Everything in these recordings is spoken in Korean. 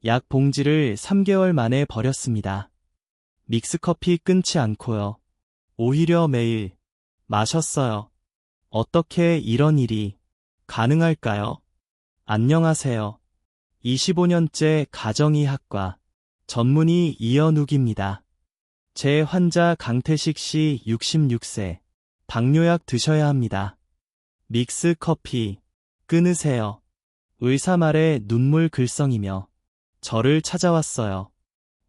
약 봉지를 3개월 만에 버렸습니다. 믹스커피 끊지 않고요. 오히려 매일 마셨어요. 어떻게 이런 일이 가능할까요? 안녕하세요. 25년째 가정의학과 전문의 이현욱입니다. 제 환자 강태식 씨 66세. 당뇨약 드셔야 합니다. 믹스커피 끊으세요. 의사 말에 눈물 글썽이며 저를 찾아왔어요.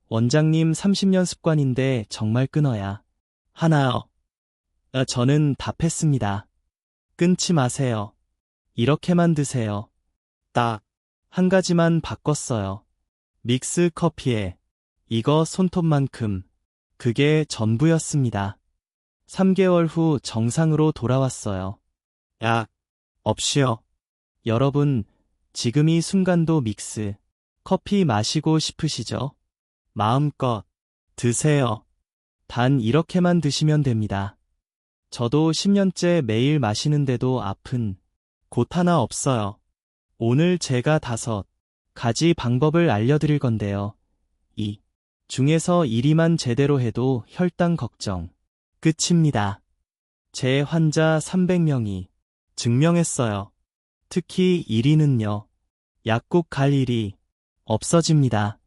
원장님 30년 습관인데 정말 끊어야 하나요? 저는 답했습니다. 끊지 마세요. 이렇게만 드세요. 딱 한 가지만 바꿨어요. 믹스 커피에 이거 손톱만큼. 그게 전부였습니다. 3개월 후 정상으로 돌아왔어요. 약 없이요. 여러분, 지금 이 순간도 믹스 커피 마시고 싶으시죠? 마음껏 드세요. 단 이렇게만 드시면 됩니다. 저도 10년째 매일 마시는데도 아픈 곳 하나 없어요. 오늘 제가 5가지 방법을 알려드릴 건데요. 이 중에서 1위만 제대로 해도 혈당 걱정 끝입니다. 제 환자 300명이 증명했어요. 특히 1위는요. 약국 갈 일이 없어집니다.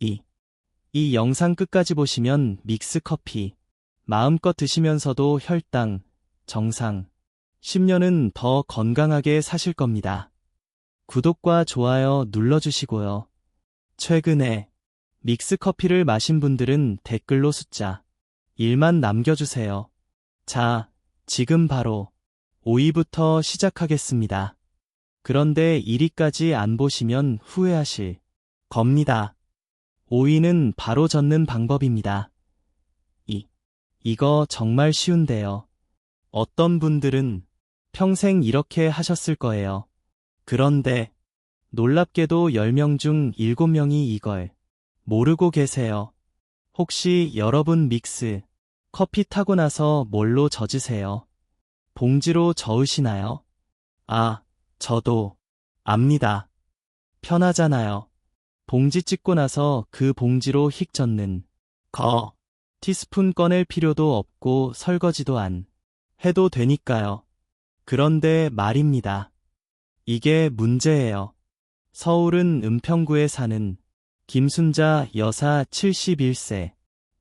이 영상 끝까지 보시면 믹스커피 마음껏 드시면서도 혈당 정상 10년은 더 건강하게 사실 겁니다. 구독과 좋아요 눌러주시고요. 최근에 믹스커피를 마신 분들은 댓글로 숫자 1만 남겨주세요. 자, 지금 바로 5위부터 시작하겠습니다. 그런데 1위까지 안 보시면 후회하실 겁니다. 5위는 바로 젓는 방법입니다. 이거 정말 쉬운데요. 어떤 분들은 평생 이렇게 하셨을 거예요. 그런데 놀랍게도 10명 중 7명이 이걸 모르고 계세요. 혹시 여러분 믹스 커피 타고 나서 뭘로 젖으세요? 봉지로 저으시나요? 저도 압니다. 편하잖아요. 봉지 찍고 나서 그 봉지로 휙 젓는 거. 티스푼 꺼낼 필요도 없고 설거지도 안 해도 되니까요. 그런데 말입니다. 이게 문제예요. 서울은 은평구에 사는 김순자 여사 71세.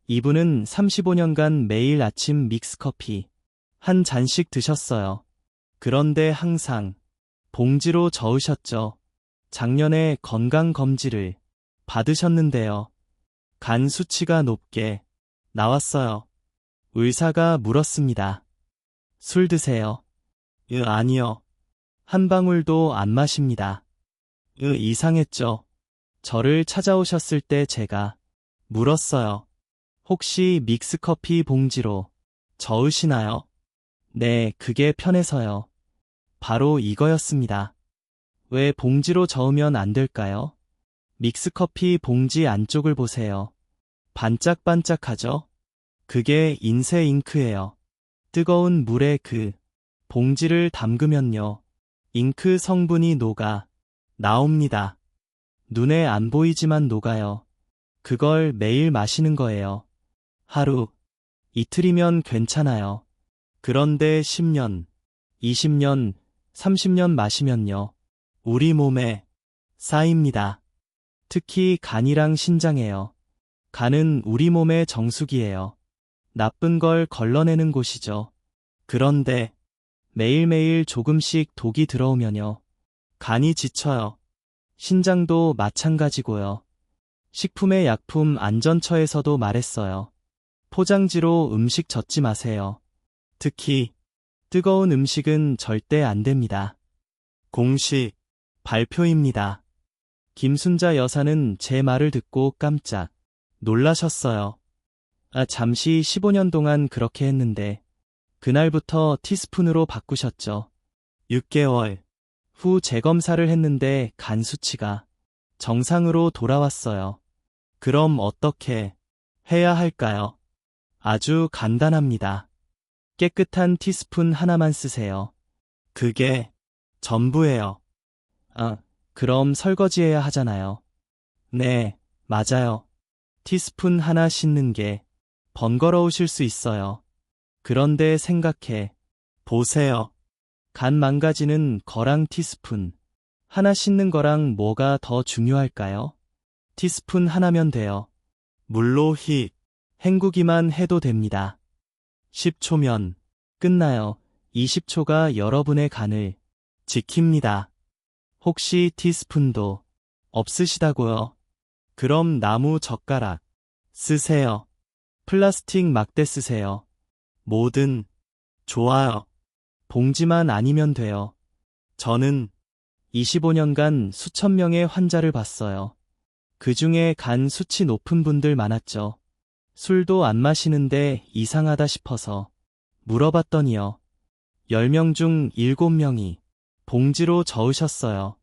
이분은 35년간 매일 아침 믹스커피 한 잔씩 드셨어요. 그런데 항상 봉지로 저으셨죠. 작년에 건강검진을 받으셨는데요. 간 수치가 높게 나왔어요. 의사가 물었습니다. 술 드세요? 아니요. 한 방울도 안 마십니다. 이상했죠. 저를 찾아오셨을 때 제가 물었어요. 혹시 믹스커피 봉지로 저으시나요? 네, 그게 편해서요. 바로 이거였습니다. 왜 봉지로 저으면 안 될까요? 믹스커피 봉지 안쪽을 보세요. 반짝반짝하죠? 그게 인쇄 잉크예요. 뜨거운 물에 그 봉지를 담그면요. 잉크 성분이 녹아 나옵니다. 눈에 안 보이지만 녹아요. 그걸 매일 마시는 거예요. 하루, 이틀이면 괜찮아요. 그런데 10년, 20년, 30년 마시면요. 우리 몸에 쌓입니다. 특히 간이랑 신장에요. 간은 우리 몸의 정수기예요. 나쁜 걸 걸러내는 곳이죠. 그런데 매일매일 조금씩 독이 들어오면요. 간이 지쳐요. 신장도 마찬가지고요. 식품의 약품 안전처에서도 말했어요. 포장지로 음식 젓지 마세요. 특히 뜨거운 음식은 절대 안 됩니다. 공식 발표입니다. 김순자 여사는 제 말을 듣고 깜짝 놀라셨어요. 잠시 15년 동안 그렇게 했는데 그날부터 티스푼으로 바꾸셨죠. 6개월 후 재검사를 했는데 간 수치가 정상으로 돌아왔어요. 그럼 어떻게 해야 할까요? 아주 간단합니다. 깨끗한 티스푼 하나만 쓰세요. 그게 전부예요. 그럼 설거지해야 하잖아요. 네, 맞아요. 티스푼 하나 씻는 게 번거로우실 수 있어요. 그런데 생각해 보세요. 간 망가지는 거랑 티스푼 하나 씻는 거랑 뭐가 더 중요할까요? 티스푼 하나면 돼요. 물로 헹구기만 해도 됩니다. 10초면 끝나요. 20초가 여러분의 간을 지킵니다. 혹시 티스푼도 없으시다고요? 그럼 나무 젓가락 쓰세요. 플라스틱 막대 쓰세요. 뭐든 좋아요. 봉지만 아니면 돼요. 저는 25년간 수천 명의 환자를 봤어요. 그 중에 간 수치 높은 분들 많았죠. 술도 안 마시는데 이상하다 싶어서 물어봤더니요. 10명 중 7명이 봉지로 저으셨어요.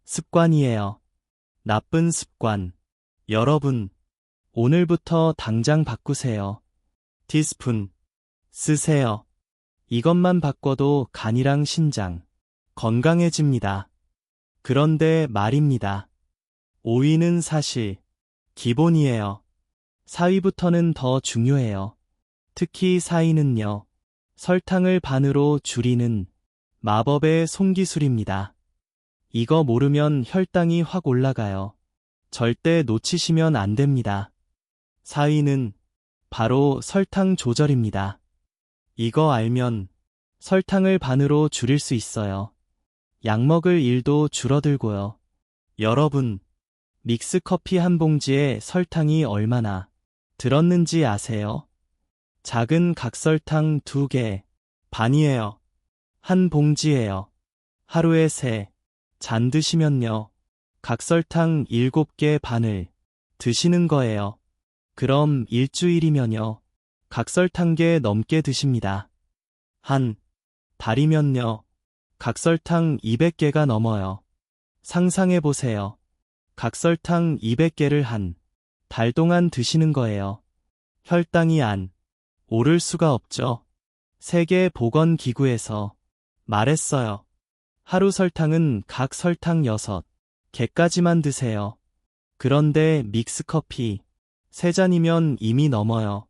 습관이에요. 나쁜 습관. 여러분, 오늘부터 당장 바꾸세요. 티스푼 쓰세요. 이것만 바꿔도 간이랑 신장 건강해집니다. 그런데 말입니다. 5위는 사실 기본이에요. 4위부터는 더 중요해요. 특히 4위는요. 설탕을 반으로 줄이는 마법의 손기술입니다. 이거 모르면 혈당이 확 올라가요. 절대 놓치시면 안 됩니다. 4위는 바로 설탕 조절입니다. 이거 알면 설탕을 반으로 줄일 수 있어요. 약 먹을 일도 줄어들고요. 여러분, 믹스커피 한 봉지에 설탕이 얼마나 들었는지 아세요? 작은 각설탕 2개 반이에요. 한 봉지예요. 하루에 3잔 드시면요. 각설탕 7개 반을 드시는 거예요. 그럼 일주일이면요. 각설탕 개 넘게 드십니다. 한 달이면요. 각설탕 200개가 넘어요. 상상해보세요. 각설탕 200개를 한 달 동안 드시는 거예요. 혈당이 안 오를 수가 없죠. 세계보건기구에서 말했어요. 하루 설탕은 각 설탕 6개까지만 드세요. 그런데 믹스커피 3잔이면 이미 넘어요.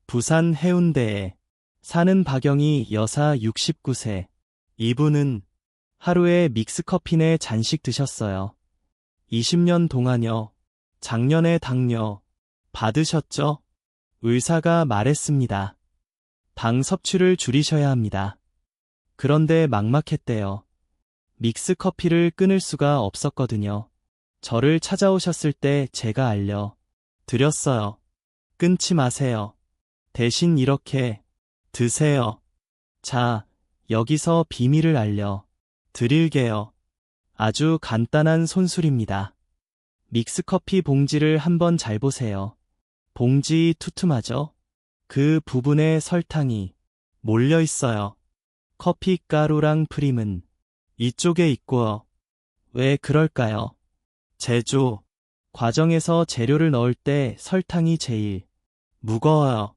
부산 해운대에 사는 박영희 여사 69세. 이분은 하루에 믹스커피 4잔씩 드셨어요. 20년 동안요. 작년에 당뇨 받으셨죠? 의사가 말했습니다. 당 섭취를 줄이셔야 합니다. 그런데 막막했대요. 믹스커피를 끊을 수가 없었거든요. 저를 찾아오셨을 때 제가 드렸어요. 끊지 마세요. 대신 이렇게 드세요. 자, 여기서 비밀을 드릴게요. 아주 간단한 손술입니다. 믹스커피 봉지를 한번 잘 보세요. 봉지 투툼하죠? 그 부분에 설탕이 몰려 있어요. 커피 가루랑 프림은 이쪽에 있고요. 왜 그럴까요? 제조 과정에서 재료를 넣을 때 설탕이 제일 무거워요.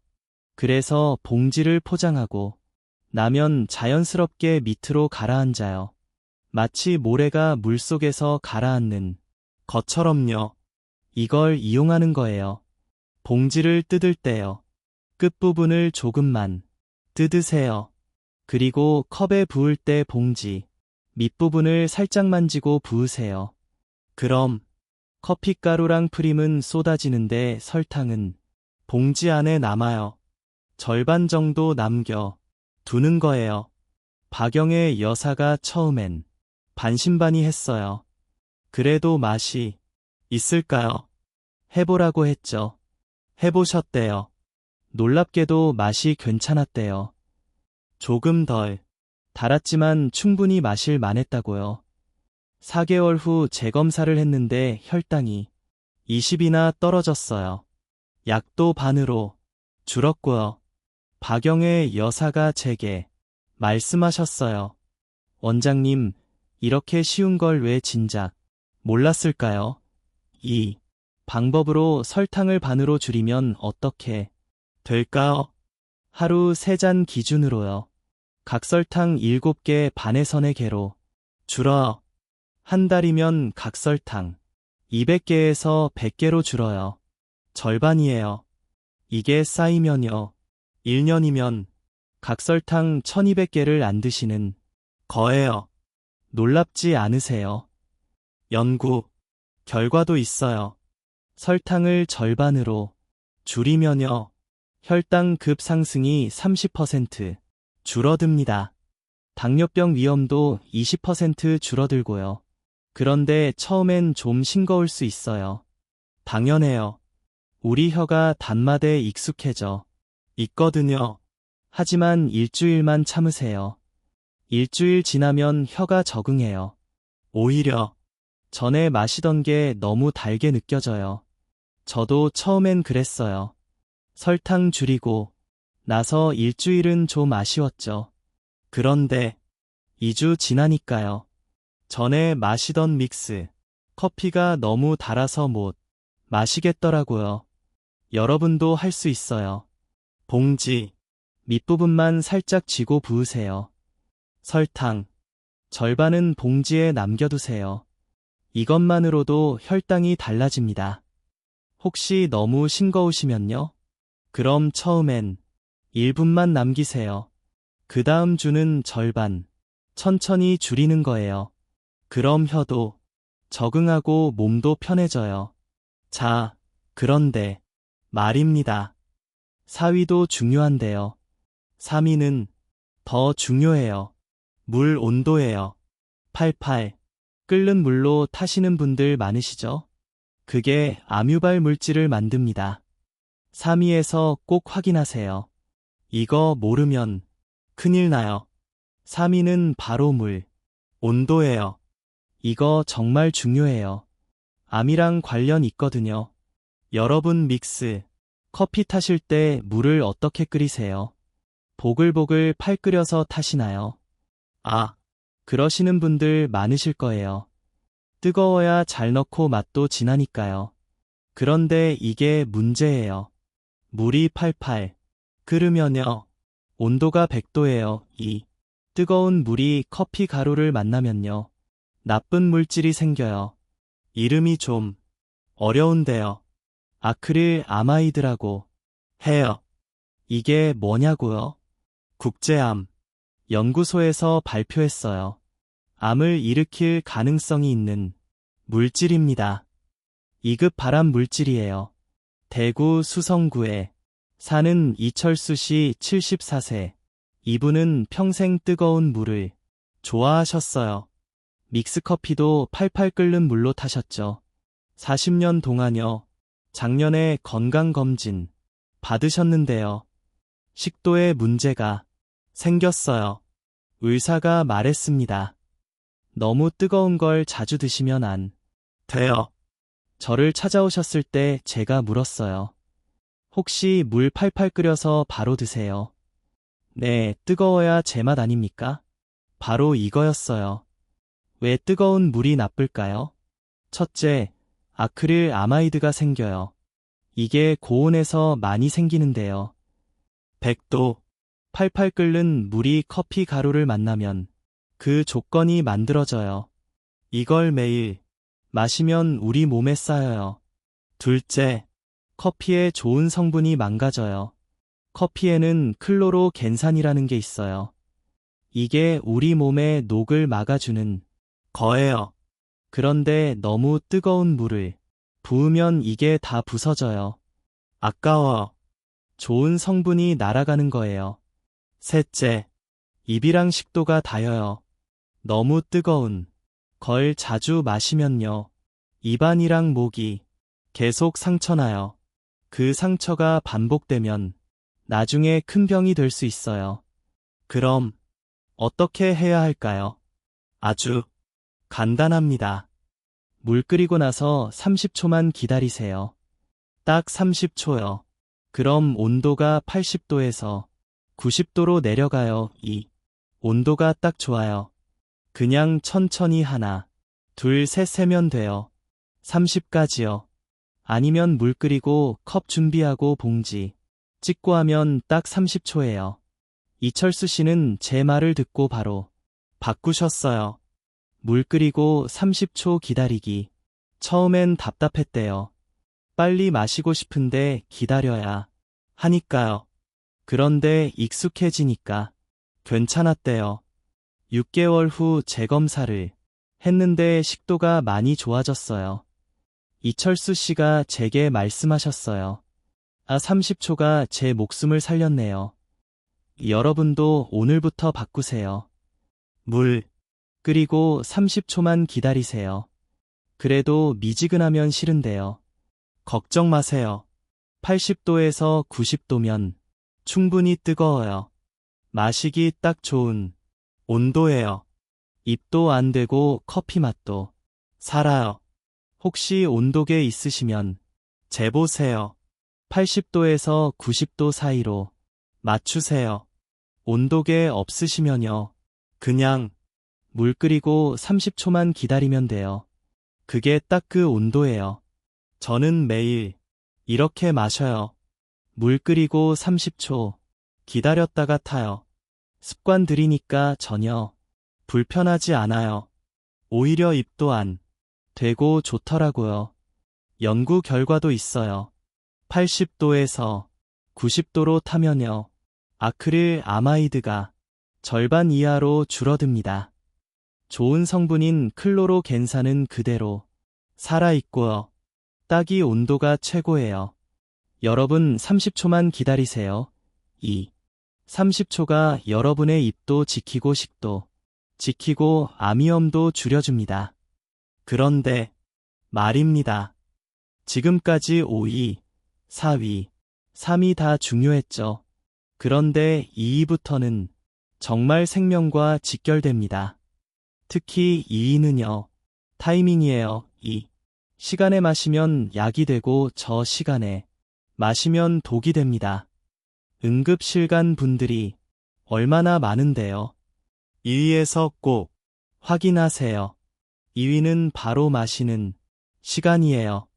그래서 봉지를 포장하고 나면 자연스럽게 밑으로 가라앉아요. 마치 모래가 물속에서 가라앉는 것처럼요. 이걸 이용하는 거예요. 봉지를 뜯을 때요. 끝부분을 조금만 뜯으세요. 그리고 컵에 부을 때 봉지 밑부분을 살짝 만지고 부으세요. 그럼 커피가루랑 프림은 쏟아지는데 설탕은 봉지 안에 남아요. 절반 정도 남겨 두는 거예요. 박영의 여사가 처음엔 반신반의했어요. 그래도 맛이 있을까요? 해보라고 했죠. 해보셨대요. 놀랍게도 맛이 괜찮았대요. 조금 덜 달았지만 충분히 마실 만했다고요. 4개월 후 재검사를 했는데 혈당이 20이나 떨어졌어요. 약도 반으로 줄었고요. 박영의 여사가 제게 말씀하셨어요. 원장님, 이렇게 쉬운 걸 왜 진작 몰랐을까요? 이 방법으로 설탕을 반으로 줄이면 어떻게 될까요? 하루 3잔 기준으로요. 각설탕 7개 반에서 4개로 줄어. 한 달이면 각설탕 200개에서 100개로 줄어요. 절반이에요. 이게 쌓이면요. 1년이면 각설탕 1200개를 안 드시는 거예요. 놀랍지 않으세요? 연구 결과도 있어요. 설탕을 절반으로 줄이면요. 혈당 급상승이 30% 줄어듭니다. 당뇨병 위험도 20% 줄어들고요. 그런데 처음엔 좀 싱거울 수 있어요. 당연해요. 우리 혀가 단맛에 익숙해져 있거든요. 하지만 일주일만 참으세요. 일주일 지나면 혀가 적응해요. 오히려 전에 마시던 게 너무 달게 느껴져요. 저도 처음엔 그랬어요. 설탕 줄이고 나서 일주일은 좀 아쉬웠죠. 그런데 2주 지나니까요. 전에 마시던 믹스 커피가 너무 달아서 못 마시겠더라고요. 여러분도 할 수 있어요. 봉지 밑부분만 살짝 쥐고 부으세요. 설탕 절반은 봉지에 남겨두세요. 이것만으로도 혈당이 달라집니다. 혹시 너무 싱거우시면요? 그럼 처음엔 1분만 남기세요. 그 다음 주는 절반, 천천히 줄이는 거예요. 그럼 혀도 적응하고 몸도 편해져요. 자, 그런데 말입니다. 4위도 중요한데요. 3위는 더 중요해요. 물 온도예요. 88. 끓는 물로 타시는 분들 많으시죠? 그게 암유발 물질을 만듭니다. 3위에서 꼭 확인하세요. 이거 모르면 큰일 나요. 3위는 바로 물 온도예요. 이거 정말 중요해요. 암이랑 관련 있거든요. 여러분 믹스 커피 타실 때 물을 어떻게 끓이세요? 보글보글 팔 끓여서 타시나요? 아, 그러시는 분들 많으실 거예요. 뜨거워야 잘 넣고 맛도 진하니까요. 그런데 이게 문제예요. 물이 팔팔 끓으면요. 온도가 100도예요. 이 뜨거운 물이 커피 가루를 만나면요. 나쁜 물질이 생겨요. 이름이 좀 어려운데요. 아크릴 아마이드라고 해요. 이게 뭐냐고요? 국제암 연구소에서 발표했어요. 암을 일으킬 가능성이 있는 물질입니다. 2급 발암 물질이에요. 대구 수성구에 사는 이철수 씨 74세. 이분은 평생 뜨거운 물을 좋아하셨어요. 믹스커피도 팔팔 끓는 물로 타셨죠. 40년 동안요. 작년에 건강검진 받으셨는데요. 식도에 문제가 생겼어요. 의사가 말했습니다. 너무 뜨거운 걸 자주 드시면 안 돼요. 저를 찾아오셨을 때 제가 물었어요. 혹시 물 팔팔 끓여서 바로 드세요? 네, 뜨거워야 제맛 아닙니까? 바로 이거였어요. 왜 뜨거운 물이 나쁠까요? 첫째, 아크릴 아마이드가 생겨요. 이게 고온에서 많이 생기는데요. 100도, 팔팔 끓는 물이 커피 가루를 만나면 그 조건이 만들어져요. 이걸 매일 마시면 우리 몸에 쌓여요. 둘째, 커피의 좋은 성분이 망가져요. 커피에는 클로로겐산이라는 게 있어요. 이게 우리 몸의 녹을 막아주는 거예요. 그런데 너무 뜨거운 물을 부으면 이게 다 부서져요. 아까워. 좋은 성분이 날아가는 거예요. 셋째, 입이랑 식도가 닿여요. 너무 뜨거운 걸 자주 마시면요. 입안이랑 목이 계속 상처나요. 그 상처가 반복되면 나중에 큰 병이 될 수 있어요. 그럼 어떻게 해야 할까요? 아주 간단합니다. 물 끓이고 나서 30초만 기다리세요. 딱 30초요. 그럼 온도가 80도에서 90도로 내려가요. 이 온도가 딱 좋아요. 그냥 천천히 하나, 둘, 셋 세면 돼요. 30까지요. 아니면 물 끓이고 컵 준비하고 봉지 찍고 하면 딱 30초예요. 이철수 씨는 제 말을 듣고 바로 바꾸셨어요. 물 끓이고 30초 기다리기. 처음엔 답답했대요. 빨리 마시고 싶은데 기다려야 하니까요. 그런데 익숙해지니까 괜찮았대요. 6개월 후 재검사를 했는데 식도가 많이 좋아졌어요. 이철수 씨가 제게 말씀하셨어요. 30초가 제 목숨을 살렸네요. 여러분도 오늘부터 바꾸세요. 물 끓이고 30초만 기다리세요. 그래도 미지근하면 싫은데요. 걱정 마세요. 80도에서 90도면 충분히 뜨거워요. 마시기 딱 좋은 온도예요. 입도 안 되고 커피 맛도 살아요. 혹시 온도계 있으시면 재보세요. 80도에서 90도 사이로 맞추세요. 온도계 없으시면요. 그냥 물 끓이고 30초만 기다리면 돼요. 그게 딱 그 온도예요. 저는 매일 이렇게 마셔요. 물 끓이고 30초 기다렸다가 타요. 습관 들이니까 전혀 불편하지 않아요. 오히려 입도 안 되고 좋더라고요. 연구 결과도 있어요. 80도에서 90도로 타면요. 아크릴 아마이드가 절반 이하로 줄어듭니다. 좋은 성분인 클로로겐산은 그대로 살아있고요. 딱이 온도가 최고예요. 여러분 30초만 기다리세요. 30초가 여러분의 입도 지키고 식도 지키고 암위험도 줄여줍니다. 그런데 말입니다. 지금까지 5위, 4위, 3위 다 중요했죠. 그런데 2위부터는 정말 생명과 직결됩니다. 특히 2위는요. 타이밍이에요. 시간에 마시면 약이 되고 저 시간에 마시면 독이 됩니다. 응급실 간 분들이 얼마나 많은데요. 2위에서 꼭 확인하세요. 2위는 바로 마시는 시간이에요.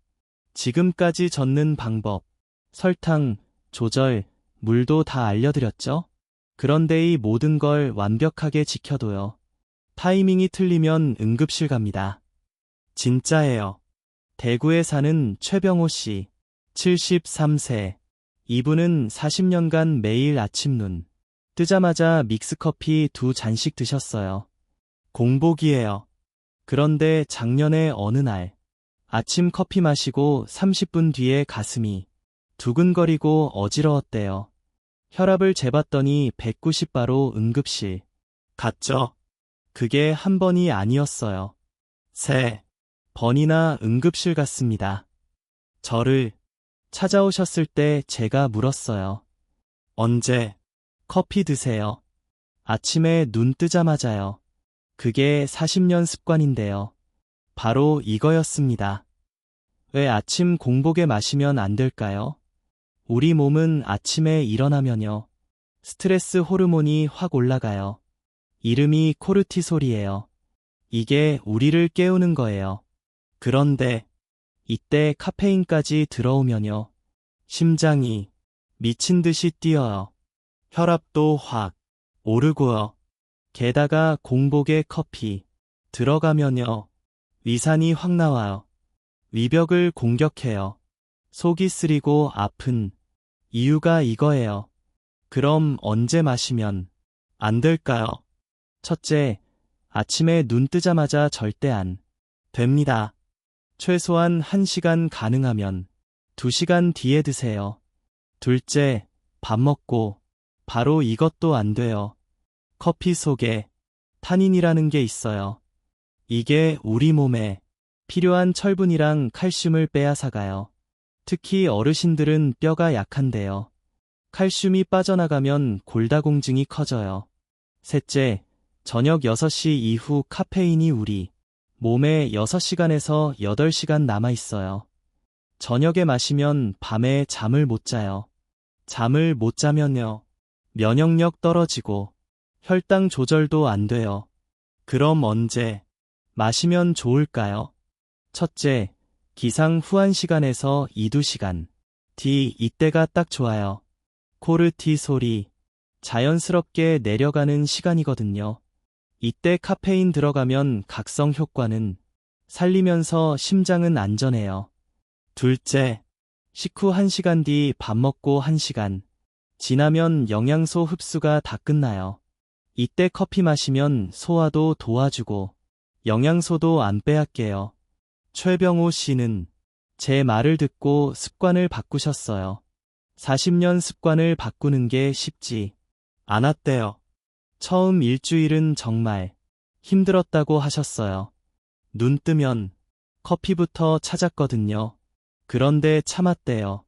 지금까지 젓는 방법, 설탕, 조절, 물도 다 알려드렸죠? 그런데 이 모든 걸 완벽하게 지켜도요. 타이밍이 틀리면 응급실 갑니다. 진짜예요. 대구에 사는 최병호 씨, 73세. 이분은 40년간 매일 아침 눈 뜨자마자 믹스커피 2잔씩 드셨어요. 공복이에요. 그런데 작년에 어느 날 아침 커피 마시고 30분 뒤에 가슴이 두근거리고 어지러웠대요. 혈압을 재봤더니 190바로 응급실 갔죠. 그게 한 번이 아니었어요. 3번이나 응급실 갔습니다. 저를 찾아오셨을 때 제가 물었어요. 언제 커피 드세요? 아침에 눈 뜨자마자요. 그게 40년 습관인데요. 바로 이거였습니다. 왜 아침 공복에 마시면 안 될까요? 우리 몸은 아침에 일어나면요. 스트레스 호르몬이 확 올라가요. 이름이 코르티솔이에요. 이게 우리를 깨우는 거예요. 그런데 이때 카페인까지 들어오면요. 심장이 미친 듯이 뛰어요. 혈압도 확 오르고요. 게다가 공복에 커피 들어가면요. 위산이 확 나와요. 위벽을 공격해요. 속이 쓰리고 아픈 이유가 이거예요. 그럼 언제 마시면 안 될까요? 첫째, 아침에 눈 뜨자마자 절대 안 됩니다. 최소한 1시간 가능하면 2시간 뒤에 드세요. 둘째, 밥 먹고 바로 이것도 안 돼요. 커피 속에 타닌이라는 게 있어요. 이게 우리 몸에 필요한 철분이랑 칼슘을 빼앗아가요. 특히 어르신들은 뼈가 약한데요. 칼슘이 빠져나가면 골다공증이 커져요. 셋째, 저녁 6시 이후 카페인이 우리 몸에 6시간에서 8시간 남아있어요. 저녁에 마시면 밤에 잠을 못 자요. 잠을 못 자면요. 면역력 떨어지고 혈당 조절도 안 돼요. 그럼 언제 마시면 좋을까요? 첫째, 기상 후 1시간에서 2~2시간 뒤 이때가 딱 좋아요. 코르티솔이 자연스럽게 내려가는 시간이거든요. 이때 카페인 들어가면 각성 효과는 살리면서 심장은 안전해요. 둘째, 식후 1시간 뒤 밥 먹고 1시간 지나면 영양소 흡수가 다 끝나요. 이때 커피 마시면 소화도 도와주고 영양소도 안 빼앗겨요. 최병호 씨는 제 말을 듣고 습관을 바꾸셨어요. 40년 습관을 바꾸는 게 쉽지 않았대요. 처음 일주일은 정말 힘들었다고 하셨어요. 눈 뜨면 커피부터 찾았거든요. 그런데 참았대요.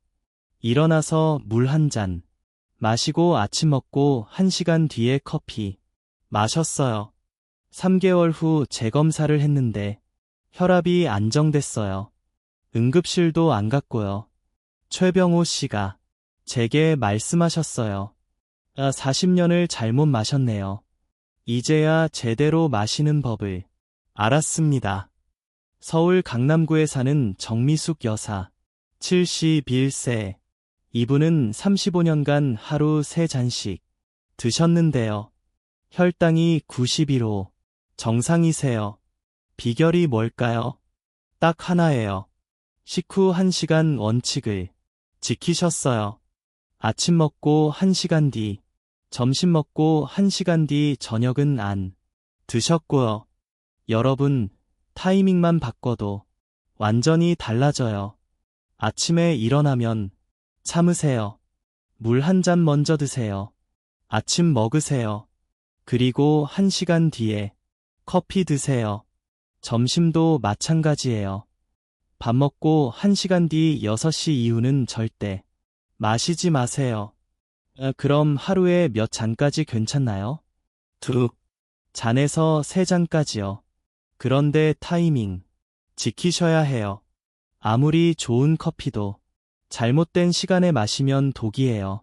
일어나서 물 한 잔 마시고 아침 먹고 1시간 뒤에 커피 마셨어요. 3개월 후 재검사를 했는데 혈압이 안정됐어요. 응급실도 안 갔고요. 최병호 씨가 제게 말씀하셨어요. 40년을 잘못 마셨네요. 이제야 제대로 마시는 법을 알았습니다. 서울 강남구에 사는 정미숙 여사, 71세. 이분은 35년간 하루 3잔씩 드셨는데요. 혈당이 91호, 정상이세요. 비결이 뭘까요? 딱 하나예요. 식후 1시간 원칙을 지키셨어요. 아침 먹고 1시간 뒤, 점심 먹고 1시간 뒤 저녁은 안 드셨고요. 여러분, 타이밍만 바꿔도 완전히 달라져요. 아침에 일어나면 참으세요. 물 한 잔 먼저 드세요. 아침 먹으세요. 그리고 1시간 뒤에 커피 드세요. 점심도 마찬가지예요. 밥 먹고 1시간 뒤 6시 이후는 절대 마시지 마세요. 그럼 하루에 몇 잔까지 괜찮나요? 2잔에서 3잔까지요. 그런데 타이밍 지키셔야 해요. 아무리 좋은 커피도 잘못된 시간에 마시면 독이에요.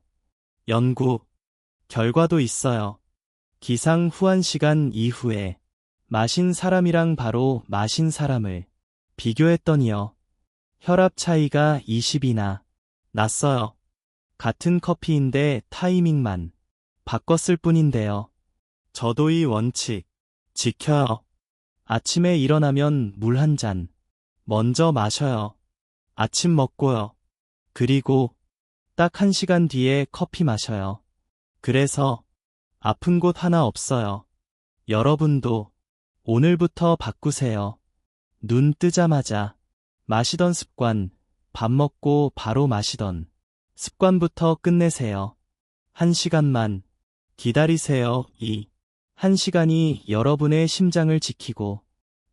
연구 결과도 있어요. 기상 후 1시간 이후에 마신 사람이랑 바로 마신 사람을 비교했더니요. 혈압 차이가 20이나 났어요. 같은 커피인데 타이밍만 바꿨을 뿐인데요. 저도 이 원칙 지켜요. 아침에 일어나면 물 한 잔 먼저 마셔요. 아침 먹고요. 그리고 딱 1시간 뒤에 커피 마셔요. 그래서 아픈 곳 하나 없어요. 여러분도 오늘부터 바꾸세요. 눈 뜨자마자 마시던 습관, 밥 먹고 바로 마시던 습관부터 끝내세요. 1시간만 기다리세요. 1시간이 여러분의 심장을 지키고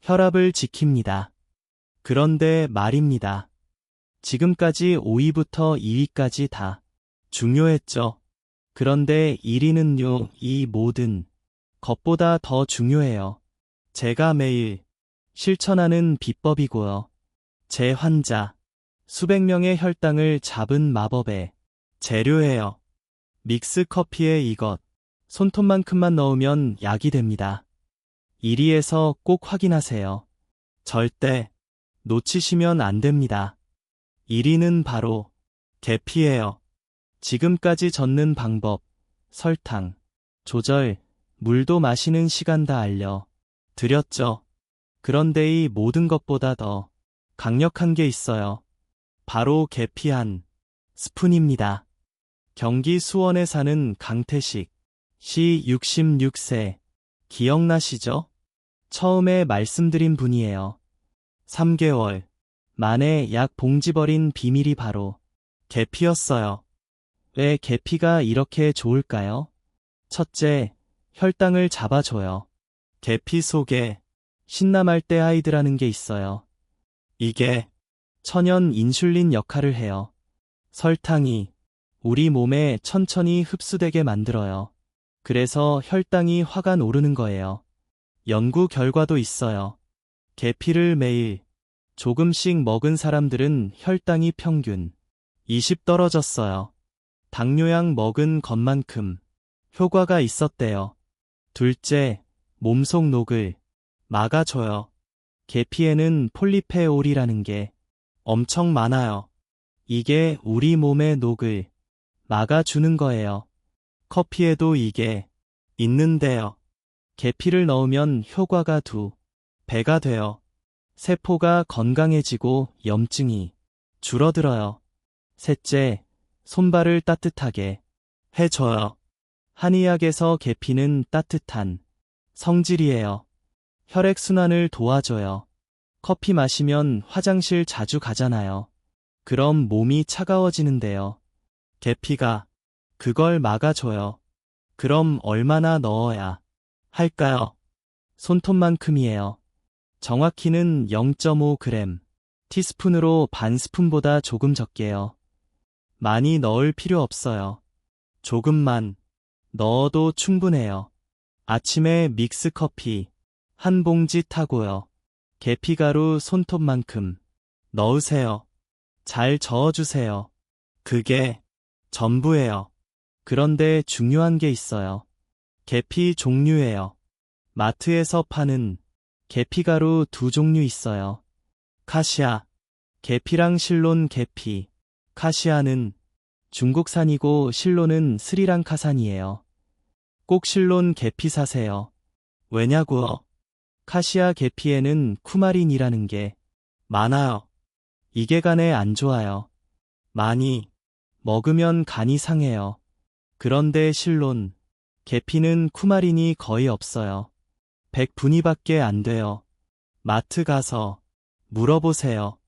혈압을 지킵니다. 그런데 말입니다. 지금까지 5위부터 2위까지 다 중요했죠. 그런데 1위는요, 이 모든 것보다 더 중요해요. 제가 매일 실천하는 비법이고요. 제 환자, 수백 명의 혈당을 잡은 마법의 재료예요. 믹스 커피에 이것, 손톱만큼만 넣으면 약이 됩니다. 1위에서 꼭 확인하세요. 절대 놓치시면 안 됩니다. 1위는 바로 계피예요. 지금까지 젓는 방법, 설탕, 조절, 물도 마시는 시간 다 알려 드렸죠. 그런데 이 모든 것보다 더 강력한 게 있어요. 바로 계피 한 스푼입니다. 경기 수원에 사는 강태식 씨 66세 기억나시죠? 처음에 말씀드린 분이에요. 3개월 만에 약 봉지 버린 비밀이 바로 계피였어요. 왜 계피가 이렇게 좋을까요? 첫째, 혈당을 잡아줘요. 계피 속에 신라말데하이드라는 게 있어요. 이게 천연 인슐린 역할을 해요. 설탕이 우리 몸에 천천히 흡수되게 만들어요. 그래서 혈당이 확 오르는 거예요. 연구 결과도 있어요. 계피를 매일 조금씩 먹은 사람들은 혈당이 평균 20 떨어졌어요. 당뇨약 먹은 것만큼 효과가 있었대요. 둘째, 몸속 녹을 막아줘요. 계피에는 폴리페올이라는 게 엄청 많아요. 이게 우리 몸의 녹을 막아주는 거예요. 커피에도 이게 있는데요. 계피를 넣으면 효과가 2배가 돼요. 세포가 건강해지고 염증이 줄어들어요. 셋째, 손발을 따뜻하게 해줘요. 한의학에서 계피는 따뜻한 성질이에요. 혈액순환을 도와줘요. 커피 마시면 화장실 자주 가잖아요. 그럼 몸이 차가워지는데요. 계피가 그걸 막아줘요. 그럼 얼마나 넣어야 할까요? 손톱만큼이에요. 정확히는 0.5g. 티스푼으로 반 스푼보다 조금 적게요. 많이 넣을 필요 없어요. 조금만 넣어도 충분해요. 아침에 믹스 커피 한 봉지 타고요. 계피가루 손톱만큼 넣으세요. 잘 저어주세요. 그게 전부예요. 그런데 중요한 게 있어요. 계피 종류예요. 마트에서 파는 계피가루 두 종류 있어요. 카시아, 계피랑 실론 계피. 카시아는 중국산이고 실론은 스리랑카산이에요. 꼭 실론 계피 사세요. 왜냐고요? 카시아 계피에는 쿠마린이라는 게 많아요. 이게 간에 안 좋아요. 많이 먹으면 간이 상해요. 그런데 실론 계피는 쿠마린이 거의 없어요. 100분위밖에 안 돼요. 마트 가서 물어보세요.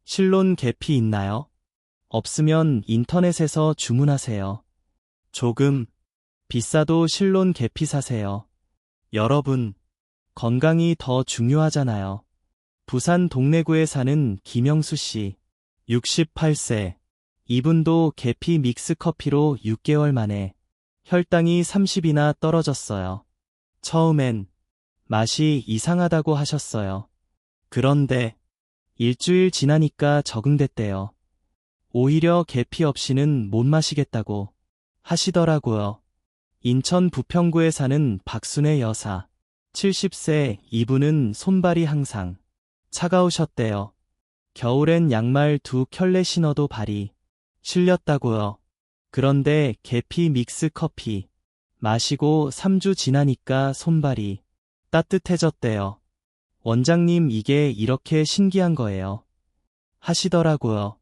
실론 계피 있나요? 없으면 인터넷에서 주문하세요. 조금 비싸도 실론 계피 사세요. 여러분, 건강이 더 중요하잖아요. 부산 동래구에 사는 김영수 씨, 68세. 이분도 계피 믹스 커피로 6개월 만에 혈당이 30이나 떨어졌어요. 처음엔 맛이 이상하다고 하셨어요. 그런데 일주일 지나니까 적응됐대요. 오히려 계피 없이는 못 마시겠다고 하시더라고요. 인천 부평구에 사는 박순애 여사, 70세. 이분은 손발이 항상 차가우셨대요. 겨울엔 양말 2켤레 신어도 발이 시렸다고요. 그런데 계피 믹스 커피 마시고 3주 지나니까 손발이 따뜻해졌대요. 원장님, 이게 이렇게 신기한 거예요. 하시더라고요.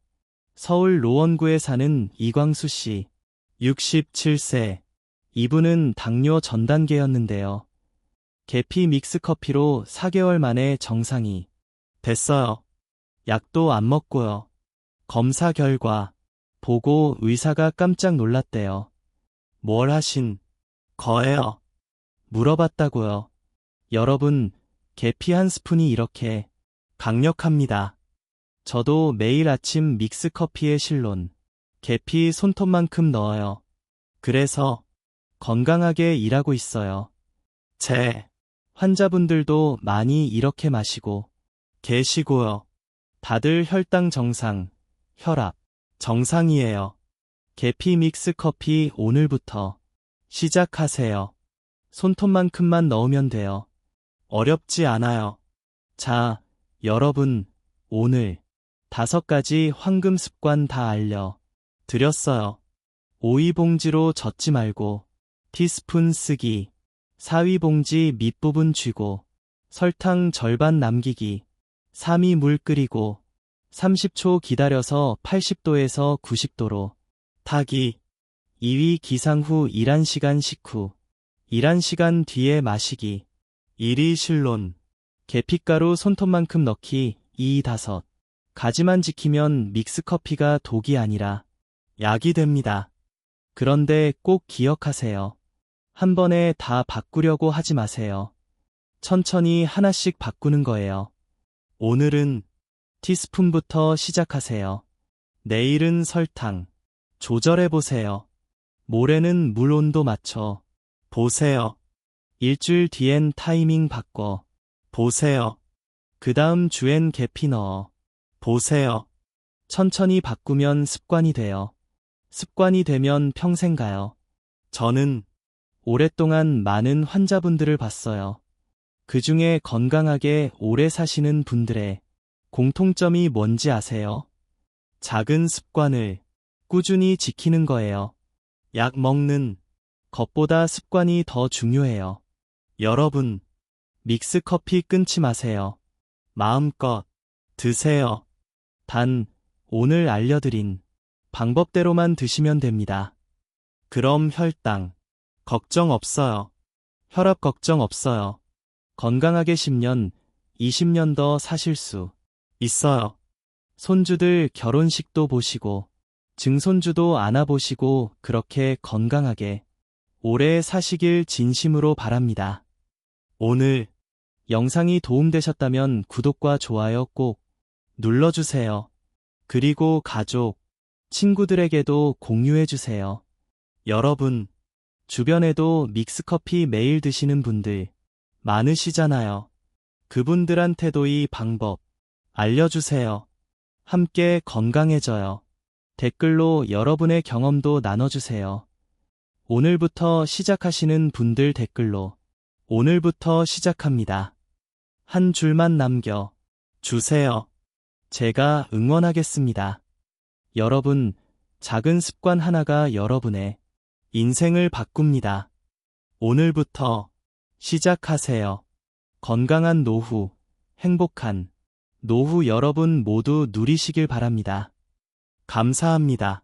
서울 노원구에 사는 이광수 씨, 67세. 이분은 당뇨 전 단계였는데요. 계피 믹스 커피로 4개월 만에 정상이 됐어요. 약도 안 먹고요. 검사 결과 보고 의사가 깜짝 놀랐대요. 뭘 하신 거예요? 물어봤다고요. 여러분, 계피 한 스푼이 이렇게 강력합니다. 저도 매일 아침 믹스 커피에 실론 계피 손톱만큼 넣어요. 그래서 건강하게 일하고 있어요. 제 환자분들도 많이 이렇게 마시고 계시고요. 다들 혈당 정상, 혈압 정상이에요. 계피 믹스 커피 오늘부터 시작하세요. 손톱만큼만 넣으면 돼요. 어렵지 않아요. 자, 여러분, 오늘 5가지 황금 습관 다 알려 드렸어요. 오이봉지로 젓지 말고 티스푼 쓰기, 사위봉지 밑부분 쥐고 설탕 절반 남기기, 3위 물 끓이고 30초 기다려서 80도에서 90도로 타기, 2위 기상 후 일한 시간 식후, 일한 시간 뒤에 마시기, 1위 실론, 계피가루 손톱만큼 넣기, 2, 5가지만 지키면 믹스커피가 독이 아니라 약이 됩니다. 그런데 꼭 기억하세요. 한 번에 다 바꾸려고 하지 마세요. 천천히 하나씩 바꾸는 거예요. 오늘은 티스푼부터 시작하세요. 내일은 설탕 조절해보세요. 모레는 물 온도 맞춰 보세요. 일주일 뒤엔 타이밍 바꿔 보세요. 그 다음 주엔 계피 넣어 보세요. 천천히 바꾸면 습관이 돼요. 습관이 되면 평생 가요. 저는 오랫동안 많은 환자분들을 봤어요. 그 중에 건강하게 오래 사시는 분들의 공통점이 뭔지 아세요? 작은 습관을 꾸준히 지키는 거예요. 약 먹는 것보다 습관이 더 중요해요. 여러분, 믹스 커피 끊지 마세요. 마음껏 드세요. 단, 오늘 알려드린 방법대로만 드시면 됩니다. 그럼 혈당 걱정 없어요. 혈압 걱정 없어요. 건강하게 10년, 20년 더 사실 수 있어요. 손주들 결혼식도 보시고, 증손주도 안아보시고 그렇게 건강하게 오래 사시길 진심으로 바랍니다. 오늘 영상이 도움되셨다면 구독과 좋아요 꼭 눌러주세요. 그리고 가족, 친구들에게도 공유해주세요. 여러분, 주변에도 믹스커피 매일 드시는 분들 많으시잖아요. 그분들한테도 이 방법 알려주세요. 함께 건강해져요. 댓글로 여러분의 경험도 나눠주세요. 오늘부터 시작하시는 분들 댓글로 오늘부터 시작합니다. 한 줄만 남겨 주세요. 제가 응원하겠습니다. 여러분, 작은 습관 하나가 여러분의 인생을 바꿉니다. 오늘부터 시작하세요. 건강한 노후, 행복한 노후 여러분 모두 누리시길 바랍니다. 감사합니다.